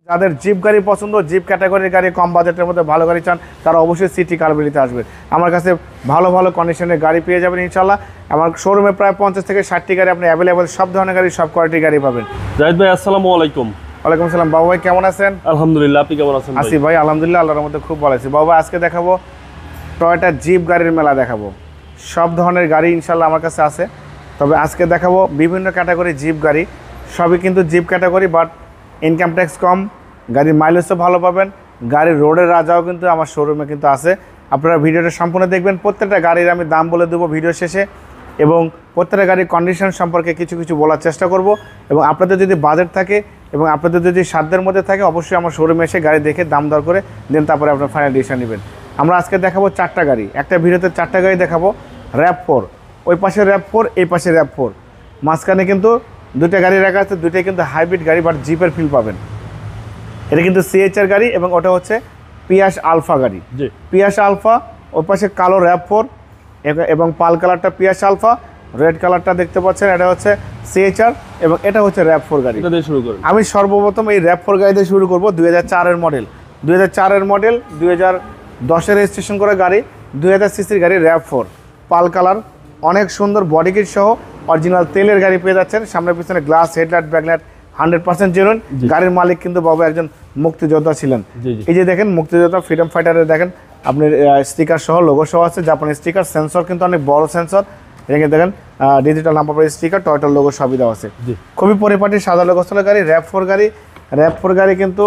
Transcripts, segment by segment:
যাদের জিপ গাড়ি পছন্দ, জিপ ক্যাটাগরির গাড়ি, কম বাজেটের মধ্যে ভালো গাড়ি চান, তারা অবশ্যই সিটি কারবেলিতে আসবেন। আমার কাছে ভালো ভালো কন্ডিশনের গাড়ি পেয়ে যাবেন ইনশাল্লাহ। আমার শোরুমে প্রায় 50 থেকে 60টি গাড়ি আপনি অ্যাভেলেবেল, সব ধরনের গাড়ি, সব কোয়ালিটির গাড়ি পাবেন। জাহিদ ভাই আসসালামু আলাইকুম। ওয়ালাইকুম আসসালাম। বাবু ভাই কেমন আছেন? আলহামদুলিল্লাহ, আপনি কেমন আছেন? আসি ভাই, আলহামদুলিল্লাহ, আল্লাহর মধ্যে খুব ভালো আছি। বাবু আজকে দেখাবো টয়োটা জিপ গাড়ির মেলা দেখাবো। সব ধরনের গাড়ি ইনশাল্লাহ আমার কাছে আছে। তবে আজকে দেখাবো বিভিন্ন ক্যাটাগরি জিপ গাড়ি, সবই কিন্তু jeep category, but income tax কম, গাড়ির মাইলেজও ভালো পাবেন, গাড়ির রোডের রাজাও কিন্তু আমার শোরুমে কিন্তু আছে। আপনারা ভিডিওটা সম্পূর্ণ দেখবেন। প্রত্যেকটা গাড়ির আমি দাম বলে দেবো ভিডিও শেষে, এবং প্রত্যেকটা গাড়ির কন্ডিশন সম্পর্কে কিছু কিছু বলার চেষ্টা করব। এবং আপনাদের যদি বাজেট থাকে এবং আপনাদের যদি সাধ্যের মধ্যে থাকে, অবশ্যই আমার শোরুমে এসে গাড়ি দেখে দাম দর করে দেন, তারপরে আপনার ফাইনাল ডিসিশন নেবেন। আমরা আজকে দেখাবো 4টা গাড়ি, একটা ভিডিওতে 4টা গাড়ি দেখাবো। RAV4, ওই পাশে RAV4, এই পাশে RAV4, মাঝখানে কিন্তু দুইটা গাড়ি রাখা আছে। দুইটাই কিন্তু হাইব্রিড গাড়ি, বাট জিপের ফিল পাবেন। এটা কিন্তু CHR গাড়ি এবং ওটা হচ্ছে পিয়াস আলফা গাড়ি। পিয়াস আলফা, ওই পাশে কালো RAV4 এবং পাল কালারটা পিয়াস আলফা, রেড কালারটা দেখতে পাচ্ছেন এটা হচ্ছে CHR, এবং এটা হচ্ছে RAV4 গাড়ি। আমি সর্বপ্রথম এই RAV4 গাড়ি দিয়ে শুরু করব। 2004-এর মডেল, 2004-এর মডেল, 2010-এর রেজিস্ট্রেশন করা গাড়ি, 2000 সিসির গাড়ি RAV4, পাল কালার, অনেক সুন্দর বডি কিট সহ অরিজিনাল তেলের গাড়ি পেয়ে যাচ্ছেন। সামনে পিছনে গ্লাস, হেডলাইট, ব্যাকলাইট 100% জেনুইন। গাড়ির মালিক কিন্তু বাবু একজন মুক্তিযোদ্ধা ছিলেন। এই যে দেখেন মুক্তিযোদ্ধা, ফ্রিডম ফাইটারের দেখেন আপনার স্টিকার সহ, লোগো সহ আছে, জাপানি স্টিকার, সেন্সর কিন্তু অনেক বড় সেন্সর। এখানে দেখেন ডিজিটাল নাম্বার প্লেট স্টিকার, টয়োটার লোগো সবই দেওয়া আছে। খুবই পরিপাটি সাদা লোগো গাড়ি, RAV4 গাড়ি। RAV4 গাড়ি কিন্তু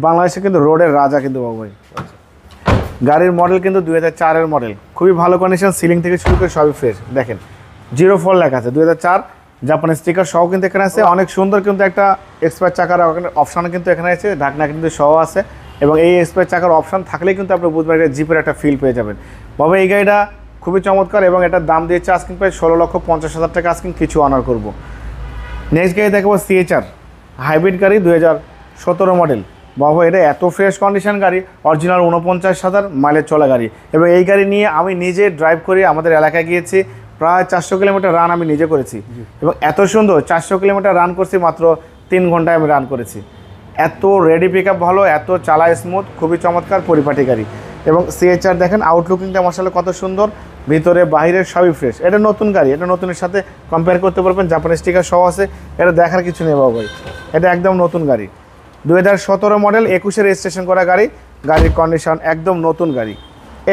বাংলাদেশে কিন্তু রোডের রাজা কিন্তু বাবু ভাই। গাড়ির মডেল কিন্তু 2004-এর মডেল, খুবই ভালো কন্ডিশন, সিলিং থেকে শুরু করে সবই ফ্রেশ। দেখেন 04 লেখা আছে, 2004, জাপানি স্টিকার সহ কিন্তু এখানে আছে। অনেক সুন্দর কিন্তু একটা এক্সপায়ার চাকার অপশান কিন্তু এখানে আছে, ঢাকনা কিন্তু সহ আছে। এবং এই এক্সপায়ার চাকার অপশান থাকলেই কিন্তু আপনি বুঝবেন এটা জিপের একটা ফিল পেয়ে যাবেন। বাবা এই গাড়িটা খুবই চমৎকার, এবং এটার দাম দিয়েছে আস্কিং প্রায় 16,50,000 টাকা আস্কিং, কিছু অনার করব। নেক্সট গাড়ি দেখাবো CHR হাইব্রিড গাড়ি, 2017 মডেল। বাবা এটা এত ফ্রেশ কন্ডিশন গাড়ি, অরিজিনাল 49,000 মাইলেজ চলা গাড়ি। এবং এই গাড়ি নিয়ে আমি নিজে ড্রাইভ করে আমাদের এলাকায় গিয়েছি, প্রায় 400 কিলোমিটার রান আমি নিজে করেছি। এবং এত সুন্দর 400 কিলোমিটার রান করছি মাত্র 3 ঘন্টায় আমি রান করেছি। এত রেডি পিক আপ ভালো, এত চালায় স্মুথ, খুবই চমৎকার পরিপাটি গাড়ি। এবং CHR দেখেন আউটলুকিংটা মাশাআল্লাহ কত সুন্দর, ভিতরে বাইরে সবই ফ্রেশ। এটা নতুন গাড়ি, এটা নতুনের সাথে কম্পেয়ার করতে পারবেন, জাপানি স্টিকার সহ আছে, এটা দেখার কিছু নেই বাবু ভাই, এটা একদম নতুন গাড়ি। 2017 মডেল, 21-এ রেজিস্ট্রেশন করা গাড়ি। গাড়ির কন্ডিশন একদম নতুন গাড়ি।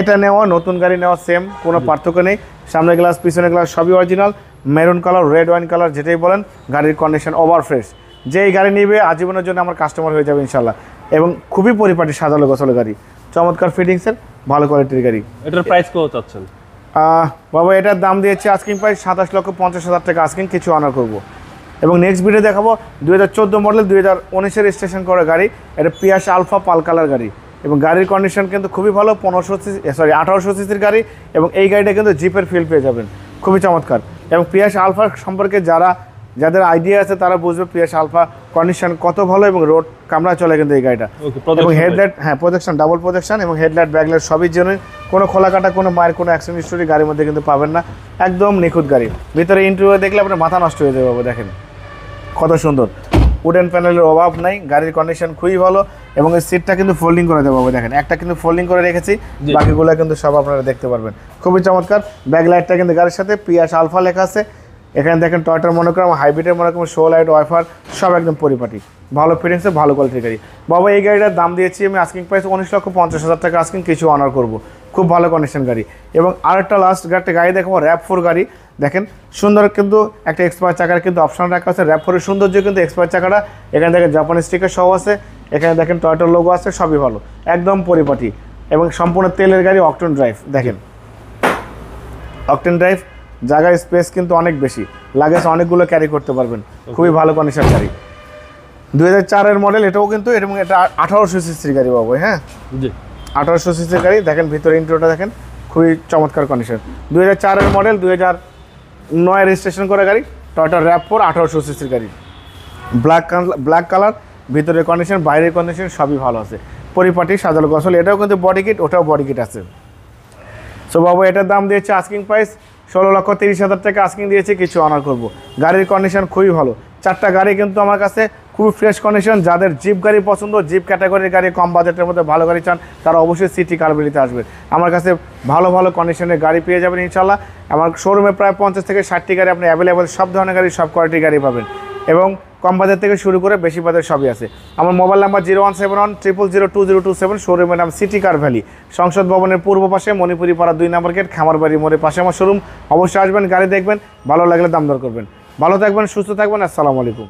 এটা নেওয়া, নতুন গাড়ি নেওয়া সেম, কোনো পার্থক্য নেই। সামনে গ্লাস, পিছনে গ্লাস সবই original, maroon colour, red wine colour যেটাই বলেন, গাড়ির কন্ডিশন ওভার ফ্রেশ। যেই গাড়ি নিবে আজীবনের জন্য আমার কাস্টমার হয়ে যাবে ইনশাল্লাহ। এবং খুবই পরিপাটি সাজালো গোছালো গাড়ি, চমৎকার ফিটিংসের, ভালো কোয়ালিটির গাড়ি। এটার প্রাইস কত চাচ্ছেন? বাবা এটার দাম দিয়েছে আস্কিং প্রাইস 27,50,000 টাকা আস্কিং, কিছু অনার করব। এবং নেক্সট ভিডিও দেখাবো 2014 মডেল, 2019-এ রেজিস্ট্রেশন করা গাড়ি। এটা পিয়াস আলফা পাল কালার গাড়ি, এবং গাড়ির কন্ডিশন কিন্তু খুবই ভালো। 1800 সিসির গাড়ি, এবং এই গাড়িটা কিন্তু জিপের ফিল পেয়ে যাবেন, খুবই চমৎকার। এবং পিয়াস আলফা সম্পর্কে যাদের আইডিয়া আছে তারা বুঝবে পিয়াস আলফা কন্ডিশন কত ভালো, এবং রোড কামড়া চলে কিন্তু এই গাড়িটা। এবং হেডলাইট, হ্যাঁ প্রোজেকশন, ডাবল প্রোজেকশন, এবং হেডলাইট ব্যাকলাইট সবই জেনুইন, কোনো খোলা কাটা, কোনো মায়ের কোনো অ্যাক্সিডেন্ট হিস্টোরি গাড়ির মধ্যে কিন্তু পাবেন না, একদম নিখুঁত গাড়ি। ভিতরে ইন্টেরিয়র দেখলে আপনার মাথা নষ্ট হয়ে যাবে বাবু, দেখেন কত সুন্দর, উডেন প্যানেলের অভাব নাই, গাড়ির কন্ডিশন খুবই ভালো। এবং এই সিটটা কিন্তু ফোল্ডিং করে দেবো দেখেন, একটা কিন্তু ফোল্ডিং করে রেখেছি, বাকিগুলো কিন্তু সব আপনারা দেখতে পারবেন, খুবই চমৎকার। ব্যাকলাইটটা কিন্তু গাড়ির সাথে পিয়াস আলফা লেখা আছে। এখানে দেখেন টয়োটার মনোগ্রাম, হাইব্রিডের মনোগ্রাম, শো লাইট, ওয়াইফার সব একদম পরিপাটি, ভালো ফিটিংসে, ভালো কোয়ালিটির গাড়ি। বাবা এই গাড়িটার দাম দিয়েছি আমি আস্কিং প্রাইস 19,50,000 টাকা আস্কিং, কিছু অনার করব। খুব ভালো কন্ডিশন গাড়ি। এবং আরেকটা লাস্ট একটা গাড়ি দেখাবো, RAV4 গাড়ি। দেখেন সুন্দর কিন্তু একটা এক্সপায়ার চাকার কিন্তু অপশন রাখা আছে। RAV4-এর সৌন্দর্য কিন্তু এক্সপায়ার চাকাটা, এখানে দেখেন জাপানি স্টিকার সহ আছে, এখানে দেখেন টয়োটার লোগো আছে, সবই ভালো, একদম পরিপাটি। এবং সম্পূর্ণ তেলের গাড়ি, অকটেন ড্রাইভ। দেখেন অকটেন ড্রাইভ, জায়গার স্পেস কিন্তু অনেক বেশি, লাগেজ অনেকগুলো ক্যারি করতে পারবেন, খুবই ভালো কন্ডিশন গাড়ি। 2004-এর মডেল, এটাও কিন্তু, এবং এটা 1800 সিসির গাড়ি বাবু। হ্যাঁ 1800 সিসির গাড়ি। দেখেন ভিতরে ইন্টেরিয়রটা দেখেন, খুবই চমৎকার কন্ডিশন। 2004-এর মডেল, 2009-এ রেজিস্ট্রেশন করা গাড়ি, টয়োটা RAV4, 1800 সিসির গাড়ি, ব্ল্যাক কালার, ভিতরের কন্ডিশন, বাইরের কন্ডিশন সবই ভালো আছে, পরিপাটি সাজালো গোছালো। এটাও কিন্তু বডি কিট, ওটাও বডি কিট আছে। সো বাবু এটার দাম দিয়েছে আস্কিং প্রাইস 16,30,000 টাকা আস্কিং দিয়েছে, কিছু অনার করব। গাড়ির কন্ডিশন খুবই ভালো, 4টা গাড়ি কিন্তু আমার কাছে খুবই ফ্রেশ কন্ডিশন। যাদের জিপ গাড়ি পছন্দ, জিপ ক্যাটাগরির গাড়ি, কম বাজেটের মধ্যে ভালো গাড়ি চান, তারা অবশ্যই সিটি কার ভ্যালিতে আসবেন। আমার কাছে ভালো ভালো কন্ডিশনের গাড়ি পেয়ে যাবেন ইনশাল্লাহ। আমার শোরুমে প্রায় 50 থেকে 60টি গাড়ি আপনি অ্যাভেলেবেল, সব ধরনের গাড়ি, সব কোয়ালিটির গাড়ি পাবেন এবং কম বাজার থেকে শুরু করে বেশি বাজার সবই আছে। আমার মোবাইল নাম্বার 01710020227। শোরুমের নাম সিটি কার ভ্যালি, সংসদ ভবনের পূর্ব পাশে, মণিপুরি পাড়া 2 নম্বর গেট, খামারবাড়ি মোড়ের পাশে আমার শোরুম। অবশ্যই আসবেন, গাড়ি দেখবেন, ভালো লাগলে দাম দর করবেন। ভালো থাকবেন, সুস্থ থাকবেন, আসসালামু আলাইকুম।